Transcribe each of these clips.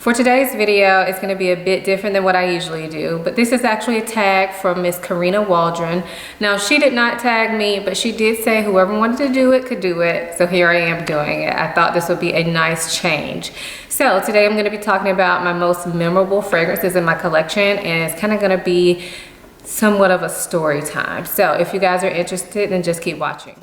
For today's video, it's going to be a bit different than what I usually do, but this is actually a tag from Miss Karina Waldron. Now, she did not tag me, but she did say whoever wanted to do it could do it, so here I am doing it. I thought this would be a nice change. So today I'm going to be talking about my most memorable fragrances in my collection, and it's kind of going to be somewhat of a story time. So if you guys are interested, then just keep watching.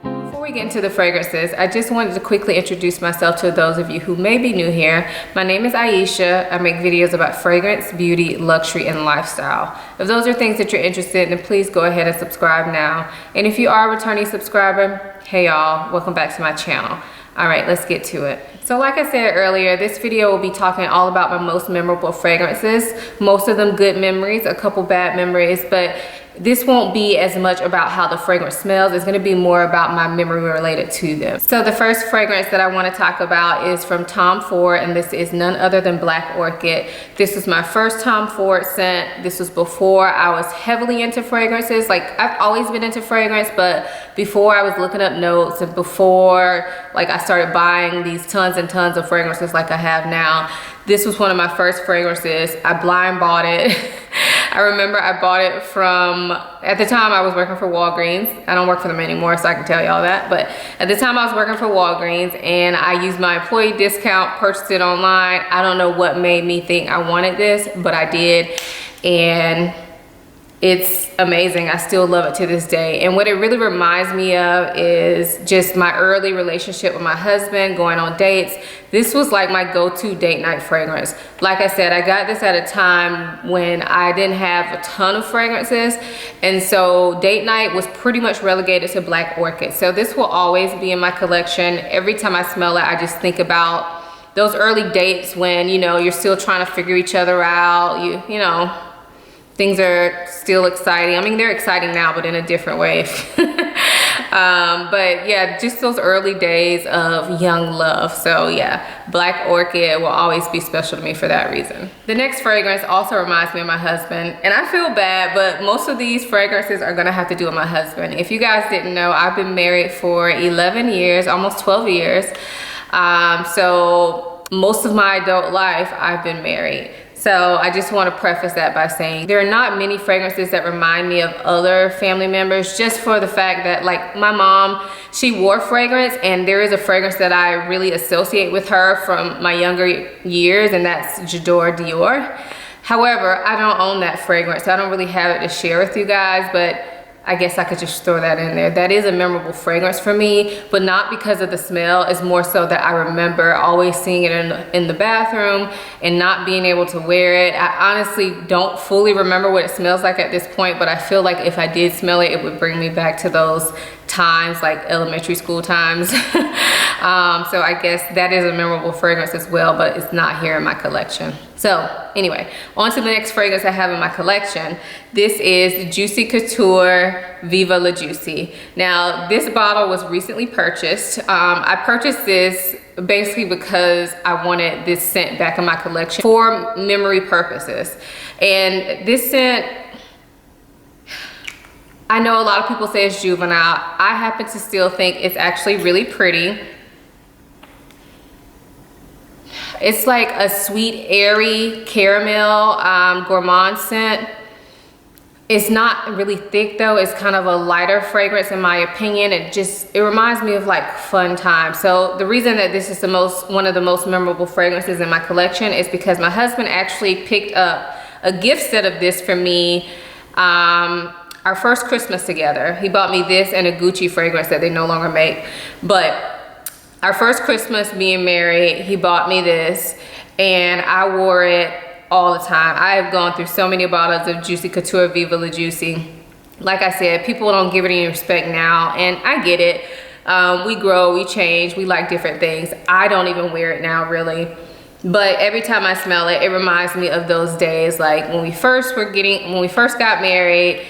Before we get into the fragrances, I just wanted to quickly introduce myself to those of you who may be new here. My name is Ayesha. I make videos about fragrance, beauty, luxury, and lifestyle. If those are things that you're interested in, then please go ahead and subscribe now. And if you are a returning subscriber, hey y'all, welcome back to my channel. All right, let's get to it. So like I said earlier, this video will be talking all about my most memorable fragrances. Most of them good memories, a couple bad memories, but this won't be as much about how the fragrance smells. It's gonna be more about my memory related to them. So the first fragrance that I wanna talk about is from Tom Ford, and this is none other than Black Orchid. This was my first Tom Ford scent. This was before I was heavily into fragrances. Like, I've always been into fragrance, but before I was looking up notes and before like I started buying these tons and tons of fragrances like I have now, this was one of my first fragrances. I blind bought it. I remember I bought it from, at the time I was working for Walgreens. I don't work for them anymore, so I can tell y'all that. But at the time I was working for Walgreens, and I used my employee discount, purchased it online. I don't know what made me think I wanted this, but I did. And it's amazing. I still love it to this day. And what it really reminds me of is just my early relationship with my husband, going on dates. This was like my go-to date night fragrance. Like I said, I got this at a time when I didn't have a ton of fragrances. And so date night was pretty much relegated to Black Orchid. So this will always be in my collection. Every time I smell it, I just think about those early dates when, you know, you're still trying to figure each other out. You know, things are still exciting. I mean, they're exciting now, but in a different way. But yeah, just those early days of young love. So yeah, Black Orchid will always be special to me for that reason. The next fragrance also reminds me of my husband, and I feel bad, but most of these fragrances are gonna have to do with my husband. If you guys didn't know, I've been married for 11 years, almost 12 years. So most of my adult life, I've been married. So I just want to preface that by saying there are not many fragrances that remind me of other family members, just for the fact that, like, my mom, she wore fragrance, and there is a fragrance that I really associate with her from my younger years, and that's Dior. However, I don't own that fragrance, so I don't really have it to share with you guys, but I guess I could just throw that in there. That is a memorable fragrance for me, but not because of the smell. It's more so that I remember always seeing it in the bathroom and not being able to wear it. I honestly don't fully remember what it smells like at this point, but I feel like if I did smell it, it would bring me back to those times, like elementary school times. So I guess that is a memorable fragrance as well, but it's not here in my collection. So anyway, on to the next fragrance I have in my collection. This is the Juicy Couture Viva La Juicy. Now, this bottle was recently purchased. I purchased this basically because I wanted this scent back in my collection for memory purposes. And this scent, I know a lot of people say it's juvenile. I happen to still think it's actually really pretty. It's like a sweet, airy caramel gourmand scent. It's not really thick though. It's kind of a lighter fragrance in my opinion. It reminds me of like fun times. So the reason that this is one of the most memorable fragrances in my collection is because my husband actually picked up a gift set of this for me our first Christmas together. He bought me this and a Gucci fragrance that they no longer make. But our first Christmas being married, he bought me this, and I wore it all the time. I have gone through so many bottles of Juicy Couture Viva La Juicy. Like I said, people don't give it any respect now, and I get it. We grow, we change, we like different things. I don't even wear it now, really. But every time I smell it, it reminds me of those days, like when we first got married,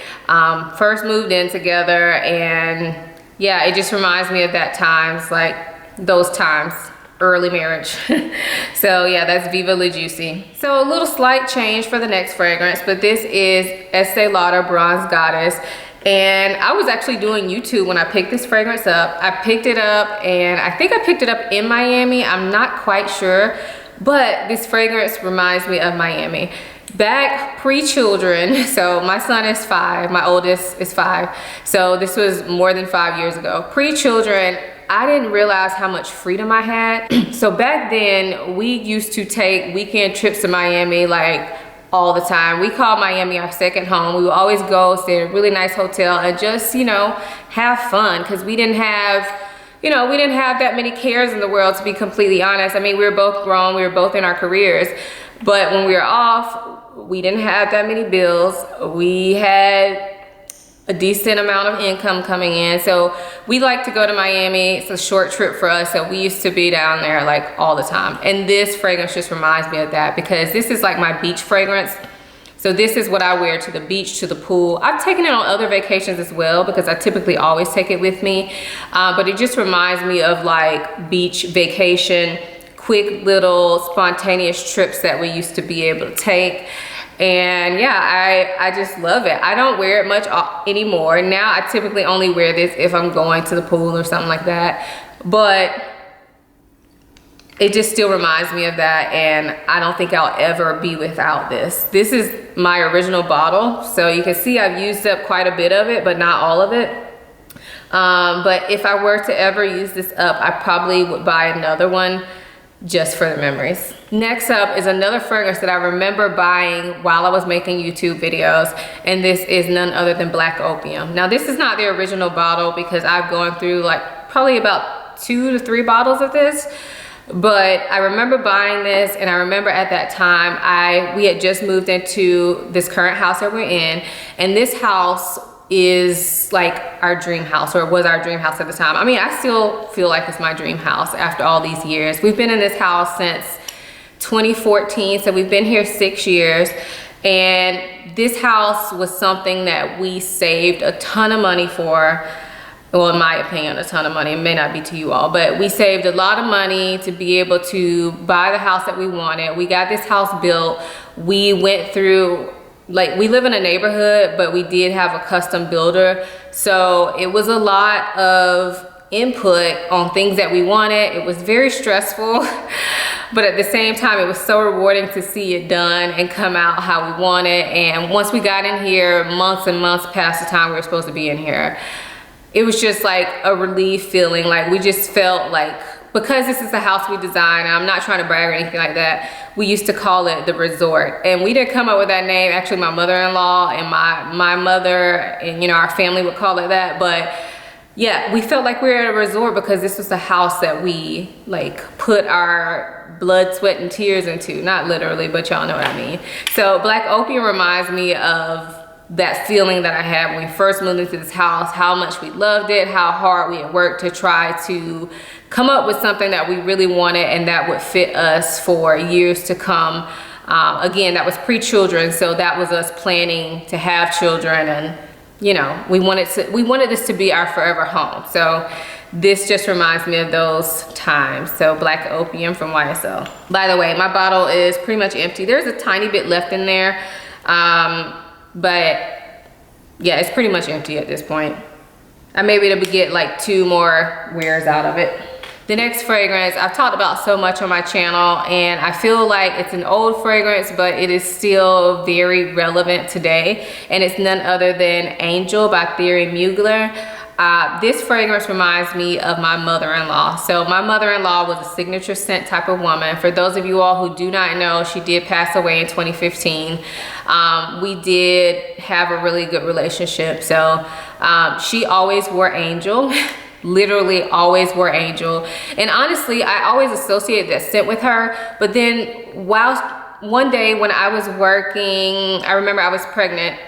first moved in together, and yeah, it just reminds me of that times, like those times, early marriage. So yeah, that's Viva La Juicy. So a little slight change for the next fragrance, but this is Estee Lauder Bronze Goddess. And I was actually doing YouTube when I picked this fragrance up. I picked it up, and I think I picked it up in Miami. I'm not quite sure, but this fragrance reminds me of Miami. Back pre-children, so my son is 5, my oldest is 5, so this was more than 5 years ago. Pre-children, I didn't realize how much freedom I had. So back then, we used to take weekend trips to Miami like all the time. We called Miami our second home. We would always go, stay at a really nice hotel, and just, you know, have fun, because we didn't have, you know, we didn't have that many cares in the world, to be completely honest. I mean, we were both grown, we were both in our careers, but when we were off, we didn't have that many bills. We had a decent amount of income coming in, so we like to go to Miami. It's a short trip for us, so we used to be down there like all the time. And this fragrance just reminds me of that, because this is like my beach fragrance. So this is what I wear to the beach, to the pool. I've taken it on other vacations as well, because I typically always take it with me, but it just reminds me of like beach vacation, quick little spontaneous trips that we used to be able to take. And yeah, I just love it. I don't wear it much anymore. Now I typically only wear this if I'm going to the pool or something like that, but it just still reminds me of that, and I don't think I'll ever be without this. This is my original bottle, so you can see I've used up quite a bit of it, but not all of it. But if I were to ever use this up, I probably would buy another one just for the memories. Next up is another fragrance that I remember buying while I was making YouTube videos, and this is none other than Black Opium. Now this is not the original bottle, because I've gone through like probably about 2 to 3 bottles of this, but I remember buying this, and I remember at that time we had just moved into this current house that we're in, and this house is like our dream house, or it was our dream house at the time. I mean, I still feel like it's my dream house after all these years. We've been in this house since 2014, so we've been here 6 years, and this house was something that we saved a ton of money for. Well, in my opinion, a ton of money. It may not be to you all, but we saved a lot of money to be able to buy the house that we wanted. We got this house built. We went through, like, we live in a neighborhood, but we did have a custom builder. So it was a lot of input on things that we wanted. It was very stressful, but at the same time, it was so rewarding to see it done and come out how we wanted. And once we got in here, months and months past the time we were supposed to be in here, it was just like a relief feeling. Like, we just felt like, because this is the house we designed, and I'm not trying to brag or anything like that, we used to call it the resort. And we didn't come up with that name. Actually, my mother-in-law and my mother and, you know, our family would call it that. But yeah, we felt like we were at a resort because this was the house that we like put our blood, sweat, and tears into. Not literally, but y'all know what I mean. So Black Opium reminds me of that feeling that I had when we first moved into this house, how much we loved it, how hard we had worked to try to come up with something that we really wanted and that would fit us for years to come. Again, that was pre-children, so that was us planning to have children, and you know, we wanted this to be our forever home. So this just reminds me of those times. So Black Opium from YSL. By the way, my bottle is pretty much empty. There's a tiny bit left in there, but yeah, it's pretty much empty at this point. I may be able to get like 2 more wears out of it. The next fragrance I've talked about so much on my channel, and I feel like it's an old fragrance, but it is still very relevant today, and it's none other than Angel by Thierry Mugler. This fragrance reminds me of my mother-in-law. So my mother-in-law was a signature scent type of woman. For those of you all who do not know, she did pass away in 2015. We did have a really good relationship. So she always wore Angel. Literally always wore Angel. And honestly, I always associate that scent with her. But then one day when I was working, I remember I was pregnant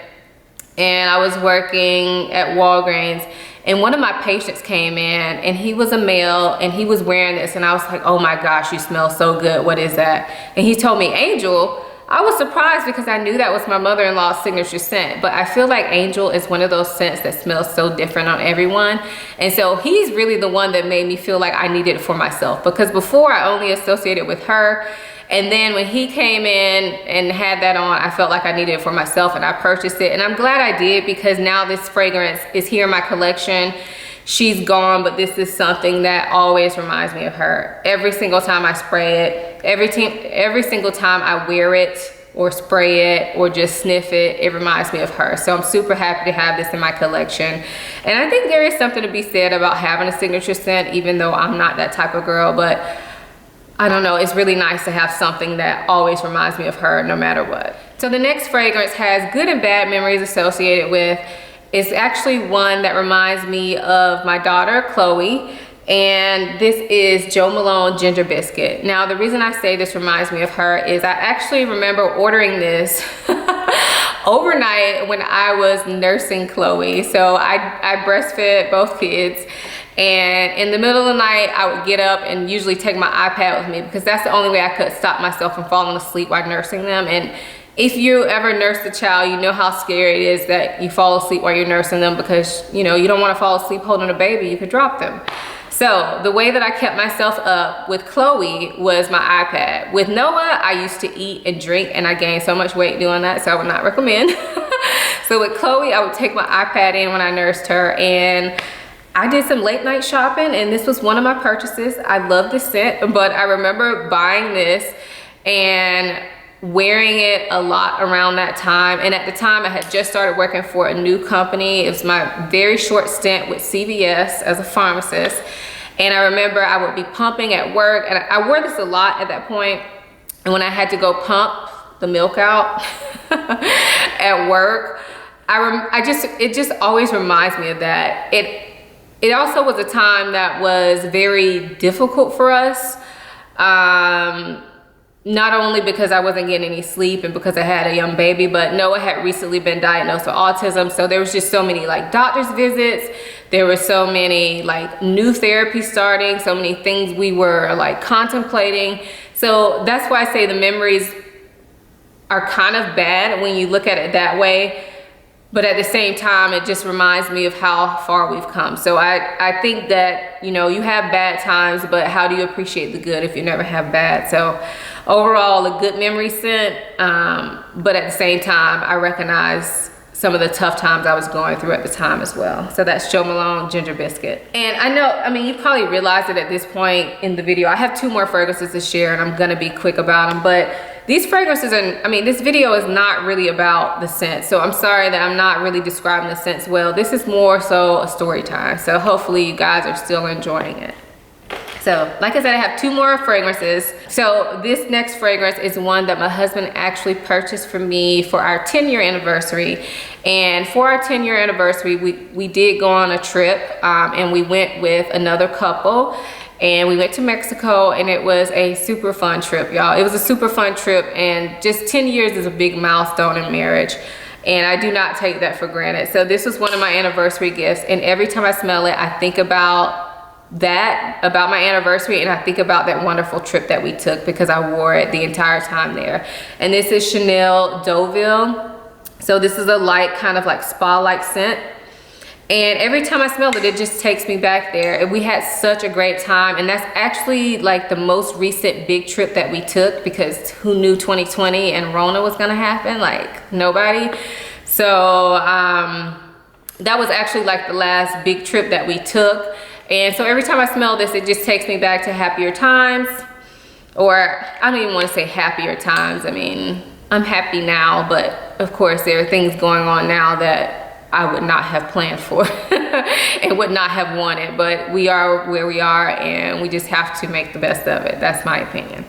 and I was working at Walgreens, and one of my patients came in, and he was a male, and he was wearing this, and I was like, oh my gosh, you smell so good. What is that? And he told me Angel. I was surprised because I knew that was my mother-in-law's signature scent, but I feel like Angel is one of those scents that smells so different on everyone. And so he's really the one that made me feel like I needed it for myself, because before I only associated with her. And then when he came in and had that on, I felt like I needed it for myself, and I purchased it. And I'm glad I did, because now this fragrance is here in my collection. She's gone, but this is something that always reminds me of her. Every single time I spray it, every single time I wear it or spray it or just sniff it, it reminds me of her. So I'm super happy to have this in my collection. And I think there is something to be said about having a signature scent, even though I'm not that type of girl, but I don't know, it's really nice to have something that always reminds me of her no matter what. So the next fragrance has good and bad memories associated with. It's actually one that reminds me of my daughter, Chloe, and this is Jo Malone Ginger Biscuit. Now, the reason I say this reminds me of her is I actually remember ordering this overnight when I was nursing Chloe. So I breastfed both kids, and in the middle of the night, I would get up and usually take my iPad with me, because that's the only way I could stop myself from falling asleep while nursing them. And if you ever nursed a child, you know how scary it is that you fall asleep while you're nursing them, because you know you don't want to fall asleep holding a baby, you could drop them. So the way that I kept myself up with Chloe was my iPad. With Noah, I used to eat and drink, and I gained so much weight doing that, so I would not recommend. So with Chloe, I would take my iPad in when I nursed her, and I did some late night shopping, and this was one of my purchases. I love this scent, but I remember buying this and wearing it a lot around that time. And at the time, I had just started working for a new company. It was my very short stint with CVS as a pharmacist. And I remember I would be pumping at work, and I wore this a lot at that point. And when I had to go pump the milk out at work, it just always reminds me of that. It also was a time that was very difficult for us. Not only because I wasn't getting any sleep and because I had a young baby, but Noah had recently been diagnosed with autism. So there was just so many like doctor's visits. There were so many like new therapies starting, so many things we were like contemplating. So that's why I say the memories are kind of bad when you look at it that way. But at the same time, it just reminds me of how far we've come. So I think that, you know, you have bad times, but how do you appreciate the good if you never have bad? So overall, a good memory scent, but at the same time, I recognize some of the tough times I was going through at the time as well. So that's Jo Malone Ginger Biscuit. And I mean, you probably realized it at this point in the video. I have 2 more fragrances to share, and I'm gonna be quick about them, but these fragrances are, this video is not really about the scent. So I'm sorry that I'm not really describing the scents well. This is more so a story time. So hopefully you guys are still enjoying it. So like I said, I have 2 more fragrances. So this next fragrance is one that my husband actually purchased for me for our 10-year anniversary. And for our 10-year anniversary, we did go on a trip, and we went with another couple. And we went to Mexico, and it was a super fun trip, y'all. It was a super fun trip, and just 10 years is a big milestone in marriage, and I do not take that for granted. So this was one of my anniversary gifts, and every time I smell it, I think about that, about my anniversary, and I think about that wonderful trip that we took, because I wore it the entire time there. And this is Chanel Deauville. So this is a light, kind of like spa-like scent. And every time I smell it, it just takes me back there. And we had such a great time. And that's actually like the most recent big trip that we took, because who knew 2020 and Rona was gonna happen? Like nobody. So that was actually like the last big trip that we took. And so every time I smell this, it just takes me back to happier times. Or I don't even want to say happier times. I mean, I'm happy now, but of course there are things going on now that I would not have planned for and would not have wanted, but we are where we are, and we just have to make the best of it. That's my opinion.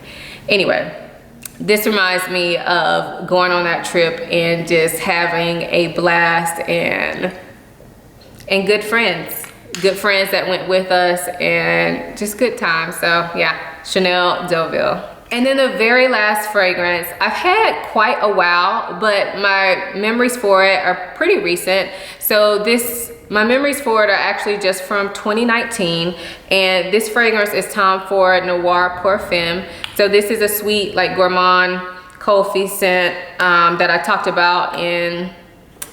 Anyway, this reminds me of going on that trip and just having a blast, and good friends that went with us, and just good times. So yeah, Chanel Deauville. And then the very last fragrance, I've had quite a while, but my memories for it are pretty recent. So my memories for it are actually just from 2019. And this fragrance is Tom Ford Noir Perfume. So this is a sweet, like gourmand Kofi scent that I talked about in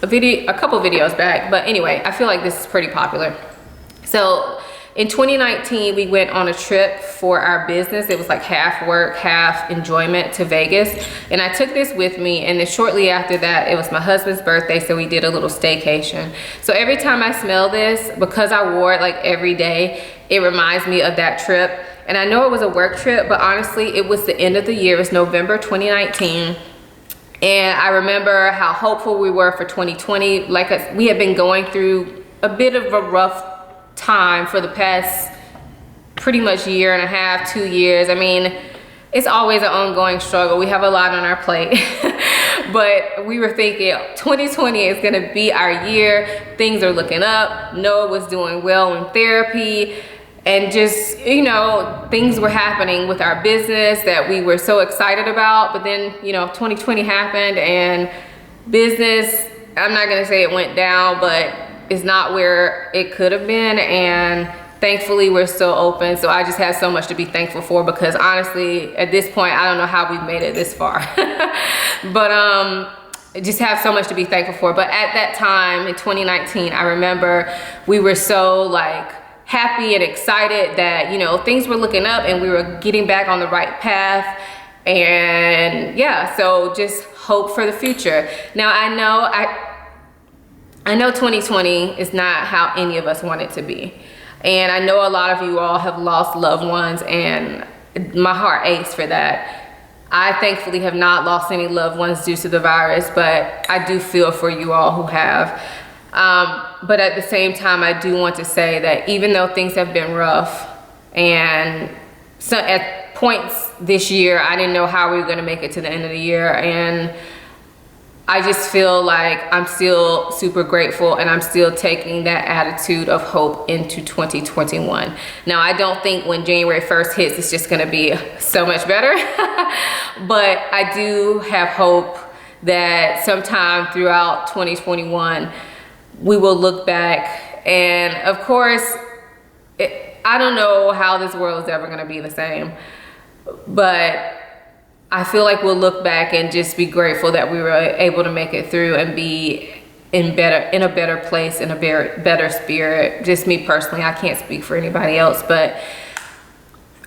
a couple videos back. But anyway, I feel like this is pretty popular. So in 2019, we went on a trip for our business. It was like half work, half enjoyment to Vegas. And I took this with me, and then shortly after that, it was my husband's birthday, so we did a little staycation. So every time I smell this, because I wore it like every day, it reminds me of that trip. And I know it was a work trip, but honestly, it was the end of the year. It was November 2019. And I remember how hopeful we were for 2020. Like we had been going through a bit of a rough time for the past pretty much year and a half, 2 years. I mean, it's always an ongoing struggle. We have a lot on our plate. But we were thinking 2020 is gonna be our year. Things are looking up. Noah was doing well in therapy. And just, you know, things were happening with our business that we were so excited about. But then, you know, 2020 happened, and business, I'm not gonna say it went down, but it's not where it could have been. And thankfully we're still open. So I just have so much to be thankful for, because honestly, at this point, I don't know how we've made it this far. But I just have so much to be thankful for. But at that time in 2019, I remember we were so like happy and excited that, you know, things were looking up and we were getting back on the right path. And yeah, so just hope for the future. Now I know 2020 is not how any of us want it to be. And I know a lot of you all have lost loved ones, and my heart aches for that. I thankfully have not lost any loved ones due to the virus, but I do feel for you all who have. But at the same time, I do want to say that even though things have been rough, and so at points this year, I didn't know how we were gonna make it to the end of the year, and I just feel like I'm still super grateful, and I'm still taking that attitude of hope into 2021. Now, I don't think when January 1st hits, it's just gonna be so much better, but I do have hope that sometime throughout 2021, we will look back. And of course, I don't know how this world is ever gonna be the same, but I feel like we'll look back and just be grateful that we were able to make it through and be in a better place, in a better spirit. Just me personally, I can't speak for anybody else, but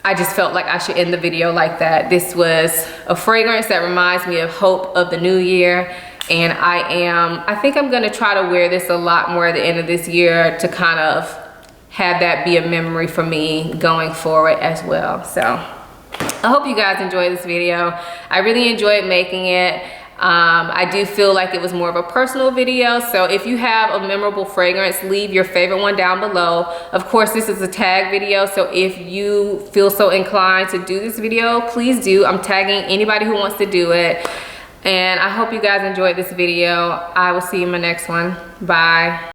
I just felt like I should end the video like that. This was a fragrance that reminds me of hope of the new year. And I think I'm gonna try to wear this a lot more at the end of this year to kind of have that be a memory for me going forward as well. So I hope you guys enjoyed this video. I really enjoyed making it. I do feel like it was more of a personal video. So if you have a memorable fragrance, leave your favorite one down below. Of course, this is a tag video, so if you feel so inclined to do this video, please do. I'm tagging anybody who wants to do it. And I hope you guys enjoyed this video. I will see you in my next one. Bye.